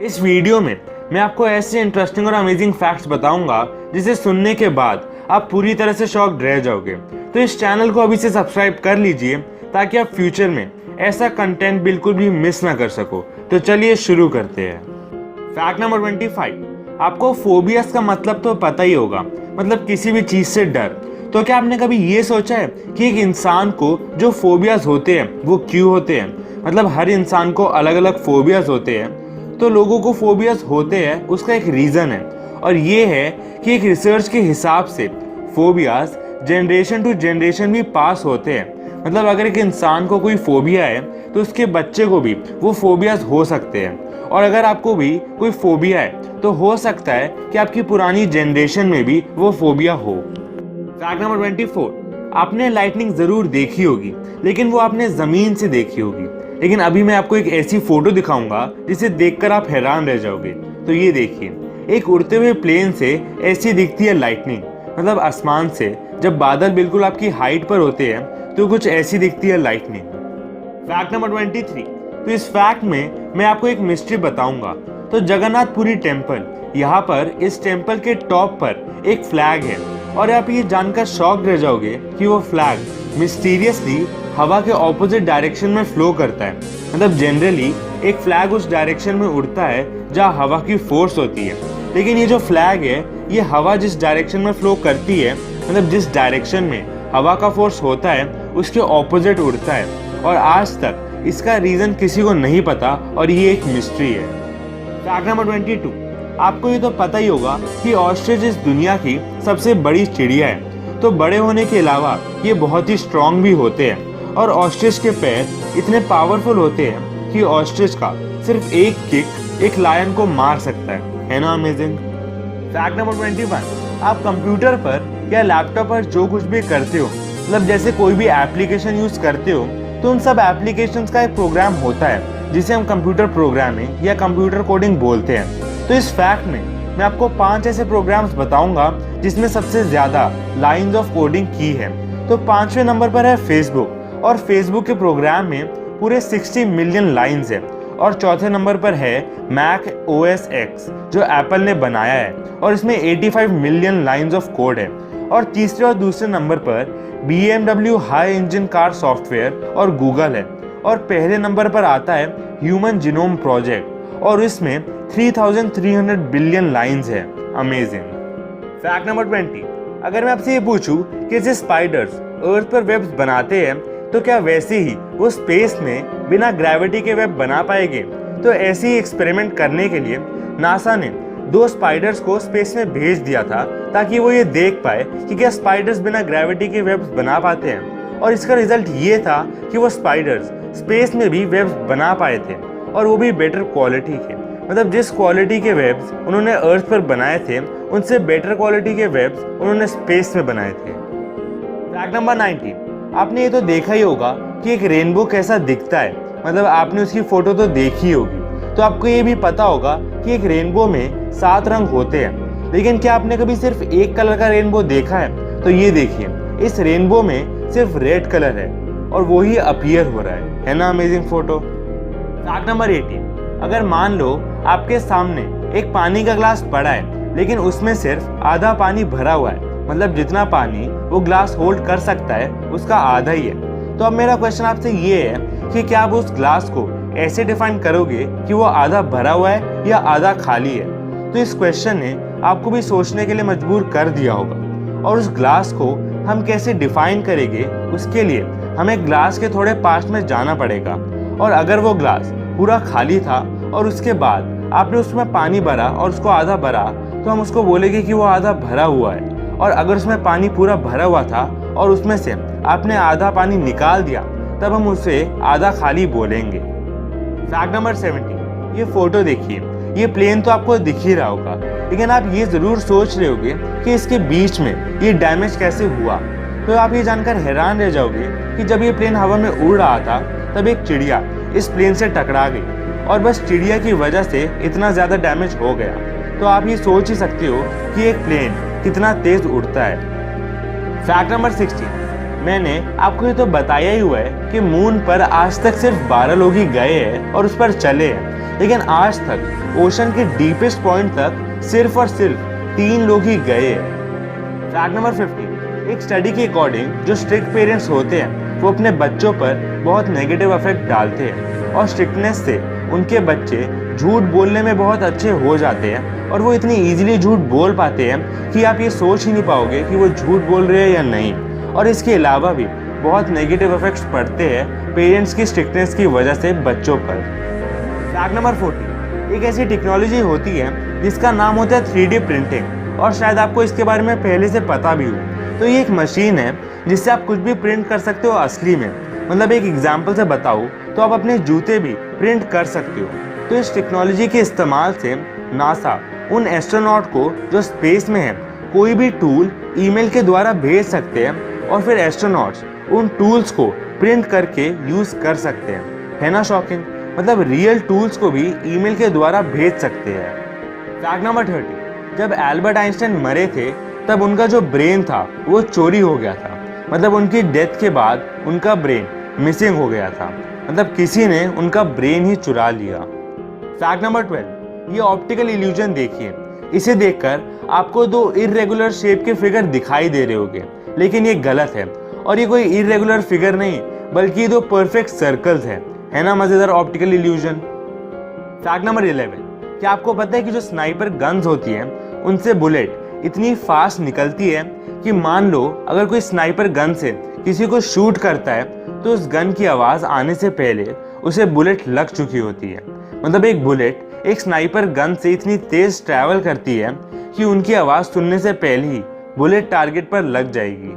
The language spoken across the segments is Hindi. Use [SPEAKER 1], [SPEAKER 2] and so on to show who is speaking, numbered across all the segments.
[SPEAKER 1] इस वीडियो में मैं आपको ऐसे इंटरेस्टिंग और अमेजिंग फैक्ट्स बताऊंगा जिसे सुनने के बाद आप पूरी तरह से शॉक्ड रह जाओगे। तो इस चैनल को अभी से सब्सक्राइब कर लीजिए ताकि आप फ्यूचर में ऐसा कंटेंट बिल्कुल भी मिस ना कर सको। तो चलिए शुरू करते हैं। फैक्ट नंबर 25, आपको फोबियास का मतलब तो पता ही होगा, मतलब किसी भी चीज से डर। तो क्या आपने कभी ये सोचा है कि एक इंसान को जो फोबियास होते हैं वो क्यों होते हैं? मतलब हर इंसान को अलग अलग फोबियास होते हैं, तो लोगों को फोबियास होते हैं उसका एक रीज़न है, और ये है कि एक रिसर्च के हिसाब से फोबियास जनरेशन टू जनरेशन भी पास होते हैं। मतलब अगर एक इंसान को कोई फोबिया है तो उसके बच्चे को भी वो फोबियास हो सकते हैं, और अगर आपको भी कोई फोबिया है तो हो सकता है कि आपकी पुरानी जनरेशन में भी वो फोबिया हो। फैक्ट नंबर 24, आपने लाइटनिंग ज़रूर देखी होगी, लेकिन वो आपने ज़मीन से देखी होगी। लेकिन अभी मैं आपको एक ऐसी फोटो दिखाऊंगा जिसे देखकर आप हैरान रह जाओगे। तो ये देखिए, एक उड़ते हुए प्लेन से ऐसी दिखती है लाइटनिंग। मतलब आसमान से जब बादल बिल्कुल आपकी हाइट पर होते हैं तो कुछ ऐसी दिखती है लाइटनिंग। फैक्ट नंबर 23, तो इस फैक्ट में मैं आपको एक मिस्ट्री बताऊंगा। तो जगन्नाथपुरी टेम्पल, यहाँ पर इस टेम्पल के टॉप पर एक फ्लैग है, और आप ये जानकर शॉक रह जाओगे कि वो फ्लैग मिस्टीरियसली हवा के ऑपोजिट डायरेक्शन में फ्लो करता है। मतलब जनरली एक फ्लैग उस डायरेक्शन में उड़ता है जहाँ हवा की फोर्स होती है, लेकिन ये जो फ्लैग है ये हवा जिस डायरेक्शन में फ्लो करती है, मतलब जिस डायरेक्शन में हवा का फोर्स होता है उसके ऑपोजिट उड़ता है। और आज तक इसका रीज़न किसी को नहीं पता, और ये एक मिस्ट्री है। फैक्ट नंबर 22, आपको ये तो पता ही होगा कि ऑस्ट्रिच इस दुनिया की सबसे बड़ी चिड़िया है। तो बड़े होने के अलावा ये बहुत ही स्ट्रॉन्ग भी होते हैं, और ऑस्ट्रिच के पैर इतने पावरफुल होते हैं कि ऑस्ट्रिच का सिर्फ एक किक एक लायन को मार सकता है ना अमेजिंग। फैक्ट नंबर 21, आप कंप्यूटर पर या लैपटॉप पर जो कुछ भी करते हो, मतलब जैसे कोई भी एप्लीकेशन यूज करते हो, तो उन सब एप्लीकेशंस का एक प्रोग्राम होता है जिसे हम कंप्यूटर प्रोग्रामिंग या कंप्यूटर कोडिंग बोलते हैं। तो इस फैक्ट में मैं आपको 5 ऐसे प्रोग्राम्स बताऊंगा जिसमें सबसे ज्यादा लाइंस ऑफ कोडिंग की है। तो 5वें नंबर पर है फेसबुक, और फेसबुक के प्रोग्राम में पूरे 60 मिलियन लाइंस है। और चौथे नंबर पर है मैक OS X, जो एप्पल ने बनाया है, और इसमें 85 मिलियन लाइंस ऑफ कोड है। और तीसरे और दूसरे नंबर पर BMW high engine car software और गूगल है। और पहले नंबर पर आता है ह्यूमन जीनोम प्रोजेक्ट, और इसमें 3300 बिलियन लाइंस है। अमेजिंग। फैक्ट नंबर 20, अगर मैं आपसे ये पूछूं कि जैसे स्पाइडर्स अर्थ पर वेब्स बनाते हैं, तो क्या वैसे ही वो स्पेस में बिना ग्रेविटी के वेब बना पाएंगे? तो ऐसे ही एक्सपेरिमेंट करने के लिए नासा ने 2 स्पाइडर्स को स्पेस में भेज दिया था, ताकि वो ये देख पाए कि क्या स्पाइडर्स बिना ग्रेविटी के वेब्स बना पाते हैं। और इसका रिजल्ट ये था कि वो स्पाइडर्स स्पेस में भी वेब्स बना पाए थे, और वो भी बेटर क्वालिटी के। मतलब जिस क्वालिटी के वेब्स उन्होंने अर्थ पर बनाए थे, उनसे बेटर क्वालिटी के वेब्स उन्होंने स्पेस में बनाए थे। फैक्ट नंबर 19, आपने ये तो देखा ही होगा कि एक रेनबो कैसा दिखता है। मतलब आपने उसकी फोटो तो देखी होगी, तो आपको ये भी पता होगा कि एक रेनबो में 7 रंग होते हैं। लेकिन क्या आपने कभी सिर्फ एक कलर का रेनबो देखा है? तो ये देखिए, इस रेनबो में सिर्फ रेड कलर है, और वो ही अपीयर हो रहा है ना अमेजिंग फोटो। फैक्ट नंबर 18, अगर मान लो आपके सामने एक पानी का ग्लास पड़ा है, लेकिन उसमें सिर्फ आधा पानी भरा हुआ है, मतलब जितना पानी वो ग्लास होल्ड कर सकता है उसका आधा ही है। तो अब मेरा क्वेश्चन आपसे ये है कि क्या आप उस ग्लास को ऐसे डिफाइन करोगे कि वो आधा भरा हुआ है या आधा खाली है? तो इस क्वेश्चन ने आपको भी सोचने के लिए मजबूर कर दिया होगा। और उस ग्लास को हम कैसे डिफाइन करेंगे, उसके लिए हमें ग्लास के थोड़े पास में जाना पड़ेगा। और अगर वो ग्लास पूरा खाली था और उसके बाद आपने उसमें पानी भरा और उसको आधा भरा, तो हम उसको बोलेंगे कि वो आधा भरा हुआ है। और अगर उसमें पानी पूरा भरा हुआ था और उसमें से आपने आधा पानी निकाल दिया, तब हम उसे आधा खाली बोलेंगे। फैक्ट नंबर 70, ये फोटो देखिए, ये प्लेन तो आपको दिख ही रहा होगा, लेकिन आप ये जरूर सोच रहे होगे कि इसके बीच में ये डैमेज कैसे हुआ। तो आप ये जानकर हैरान रह जाओगे कि जब ये प्लेन हवा में उड़ रहा था, तब एक चिड़िया इस प्लेन से टकरा गई, और बस चिड़िया की वजह से इतना ज़्यादा डैमेज हो गया। तो आप ये सोच ही सकते हो कि एक प्लेन कितना तेज उड़ता है। फैक्ट नंबर 16, मैंने आपको ये तो बताया ही हुआ है कि मून पर आज तक सिर्फ 12 लोग ही गए हैं और उस पर चले हैं, लेकिन आज तक ओशन के डीपेस्ट पॉइंट तक सिर्फ और सिर्फ 3 लोग ही गए। फैक्ट नंबर 50, एक स्टडी के अकॉर्डिंग जो स्ट्रिक्ट पेरेंट्स होते हैं वो अपने बच्चों पर बहुत नेगेटिव इफेक्ट डालते हैं और स्ट्रिक्टनेस से उनके बच्चे झूठ बोलने में बहुत अच्छे हो जाते हैं और वो इतनी इजीली झूठ बोल पाते हैं कि आप ये सोच ही नहीं पाओगे कि वो झूठ बोल रहे हैं या नहीं। और इसके अलावा भी बहुत नेगेटिव इफेक्ट्स पड़ते हैं पेरेंट्स की स्ट्रिक्टनेस की वजह से बच्चों पर। फैक्ट नंबर 40, एक ऐसी टेक्नोलॉजी होती है जिसका नाम होता है 3D प्रिंटिंग और शायद आपको इसके बारे में पहले से पता भी हो। तो ये एक मशीन है जिससे आप कुछ भी प्रिंट कर सकते हो असली में। मतलब एक एग्जाम्पल से बताऊँ तो आप अपने जूते भी प्रिंट कर सकते हो। तो इस टेक्नोलॉजी के इस्तेमाल से नासा उन एस्ट्रोनॉट को जो स्पेस में है कोई भी टूल ईमेल के द्वारा भेज सकते हैं और फिर एस्ट्रोनॉट्स उन टूल्स को प्रिंट करके यूज़ कर सकते हैं। है ना शॉकिंग? मतलब रियल टूल्स को भी ईमेल के द्वारा भेज सकते हैं। फैक्ट नंबर 30, जब एल्बर्ट आइंस्टाइन मरे थे तब उनका जो ब्रेन था वो चोरी हो गया था। मतलब उनकी डेथ के बाद उनका ब्रेन मिसिंग हो गया था। मतलब किसी ने उनका ब्रेन ही चुरा लिया। फैक्ट नंबर 12, ये ऑप्टिकल इल्यूजन देखिए। इसे देखकर आपको 2 इर्रेगुलर शेप के फिगर दिखाई दे रहे होंगे, लेकिन ये गलत है और ये कोई इर्रेगुलर फिगर नहीं बल्कि 2 परफेक्ट सर्कल्स हैं। है ना मजेदार ऑप्टिकल इल्यूजन? फैक्ट नंबर 11, क्या आपको पता है कि जो स्नाइपर गन्स होती हैं उनसे बुलेट इतनी फास्ट निकलती है कि मान लो अगर कोई स्नाइपर गन से किसी को शूट करता है तो उस गन की आवाज़ आने से पहले उसे बुलेट लग चुकी होती है। मतलब एक बुलेट एक स्नाइपर गन से इतनी तेज ट्रैवल करती है कि उनकी आवाज़ सुनने से पहले ही बुलेट टारगेट पर लग जाएगी।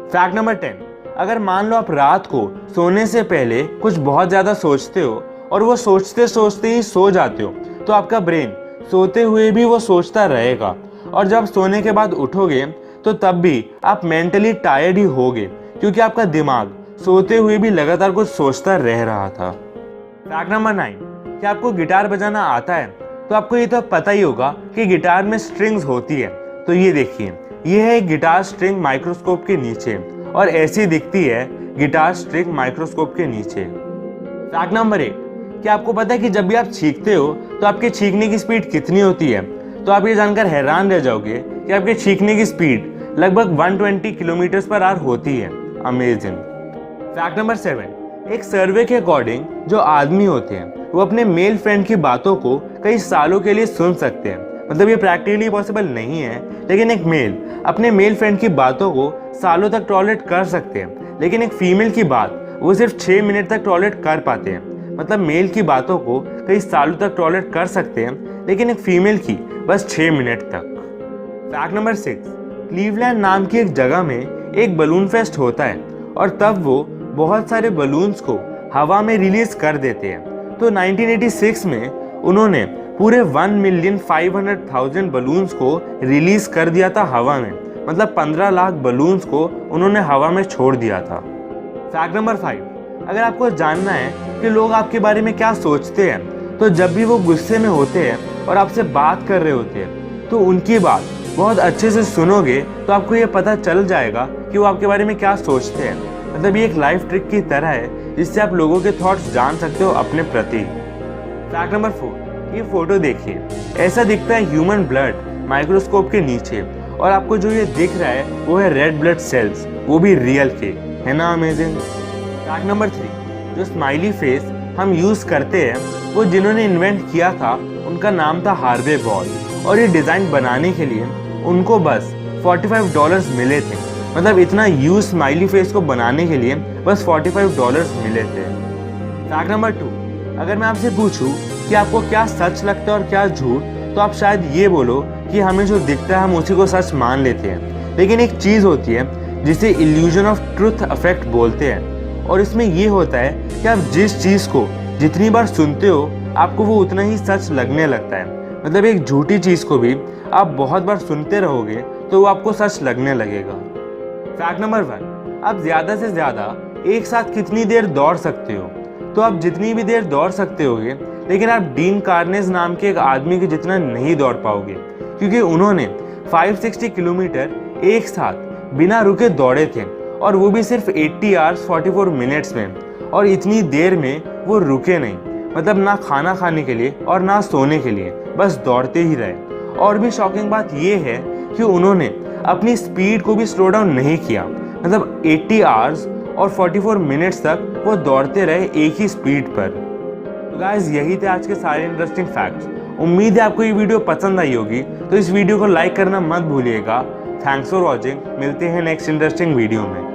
[SPEAKER 1] फैक्ट नंबर 10, अगर मान लो आप रात को सोने से पहले कुछ बहुत ज़्यादा सोचते हो और वो सोचते सोचते ही सो जाते हो तो आपका ब्रेन सोते हुए भी वो सोचता रहेगा और जब सोने के बाद उठोगे तो तब भी आप मेंटली टायर्ड ही होगे क्योंकि आपका दिमाग सोते हुए भी लगातार कुछ सोचता रह रहा था। फैक्ट नंबर 9, क्या आपको गिटार बजाना आता है? तो आपको ये तो पता ही होगा कि गिटार में स्ट्रिंग्स होती है। तो ये देखिए, ये है एक गिटार स्ट्रिंग माइक्रोस्कोप के नीचे और ऐसी दिखती है गिटार स्ट्रिंग माइक्रोस्कोप के नीचे। फैक्ट नंबर 8, क्या आपको पता है कि जब भी आप छींकते हो तो आपके छींकने की स्पीड कितनी होती है? तो आप ये जानकर हैरान रह जाओगे कि आपके छींकने की स्पीड लगभग 120 किलोमीटर पर आवर होती है। अमेजिंग। फैक्ट नंबर 7, एक सर्वे के अकॉर्डिंग जो आदमी होते हैं वो अपने मेल फ्रेंड की बातों को कई सालों के लिए सुन सकते हैं। मतलब ये प्रैक्टिकली पॉसिबल नहीं है, लेकिन एक मेल अपने मेल फ्रेंड की बातों को सालों तक टॉलरेट कर सकते हैं, लेकिन एक फीमेल की बात वो सिर्फ 6 मिनट तक टॉलरेट कर पाते हैं। मतलब मेल की बातों को कई सालों तक टॉलरेट कर सकते हैं, लेकिन एक फीमेल की बस 6 मिनट तक। फैक्ट नंबर 6, क्लीवलैंड नाम की एक जगह में एक बलून फेस्ट होता है और तब वो बहुत सारे बलून्स को हवा में रिलीज कर देते हैं। तो 1986 में उन्होंने पूरे 1,500,000 बलून्स को रिलीज कर दिया था हवा में। मतलब 15 लाख बलून्स को उन्होंने हवा में छोड़ दिया था। फैक्ट नंबर 5, अगर आपको जानना है कि लोग आपके बारे में क्या सोचते हैं तो जब भी वो गुस्से में होते हैं और आपसे बात कर रहे होते हैं तो उनकी बात बहुत अच्छे से सुनोगे तो आपको ये पता चल जाएगा कि वो आपके बारे में क्या सोचते हैं। मतलब ये एक लाइफ ट्रिक की तरह है जिससे आप लोगों के थॉट्स जान सकते हो अपने प्रति। फैक्ट नंबर 4, ये फोटो देखिए। ऐसा दिखता है ह्यूमन ब्लड माइक्रोस्कोप के नीचे और आपको जो ये दिख रहा है वो है रेड ब्लड सेल्स, वो भी रियल के। है ना अमेजिंग? फैक्ट नंबर 3, जो स्माइली फेस हम यूज़ करते हैं वो जिन्होंने इन्वेंट किया था उनका नाम था हार्वे बॉल और ये डिज़ाइन बनाने के लिए उनको बस $45 मिले थे। मतलब इतना यूज स्माइली फेस को बनाने के लिए बस $45 मिले थे। फैक्ट नंबर 2, अगर मैं आपसे पूछूं कि आपको क्या सच लगता है और क्या झूठ तो आप शायद ये बोलो कि हमें जो दिखता है हम उसी को सच मान लेते हैं। लेकिन एक चीज़ होती है जिसे इल्यूजन ऑफ ट्रुथ इफेक्ट बोलते हैं और इसमें ये होता है कि आप जिस चीज़ को जितनी बार सुनते हो आपको वो उतना ही सच लगने लगता है। मतलब एक झूठी चीज़ को भी आप बहुत बार सुनते रहोगे तो वो आपको सच लगने लगेगा। फैक्ट नंबर 1, आप ज़्यादा से ज़्यादा एक साथ कितनी देर दौड़ सकते हो? तो आप जितनी भी देर दौड़ सकते होगे, लेकिन आप डीन कार्नेज नाम के एक आदमी के जितना नहीं दौड़ पाओगे क्योंकि उन्होंने 560 किलोमीटर एक साथ बिना रुके दौड़े थे और वो भी सिर्फ 80 आवर्स 44 मिनट्स में। और इतनी देर में वो रुके नहीं, मतलब ना खाना खाने के लिए और ना सोने के लिए, बस दौड़ते ही रहे। और भी शॉकिंग बात ये है कि उन्होंने अपनी स्पीड को भी स्लो डाउन नहीं किया, मतलब 80 आवर्स और 44 मिनट्स तक वो दौड़ते रहे एक ही स्पीड पर। तो गाइस, यही थे आज के सारे इंटरेस्टिंग फैक्ट्स। उम्मीद है आपको ये वीडियो पसंद आई होगी, तो इस वीडियो को लाइक करना मत भूलिएगा। थैंक्स फॉर वॉचिंग, मिलते हैं नेक्स्ट इंटरेस्टिंग वीडियो में।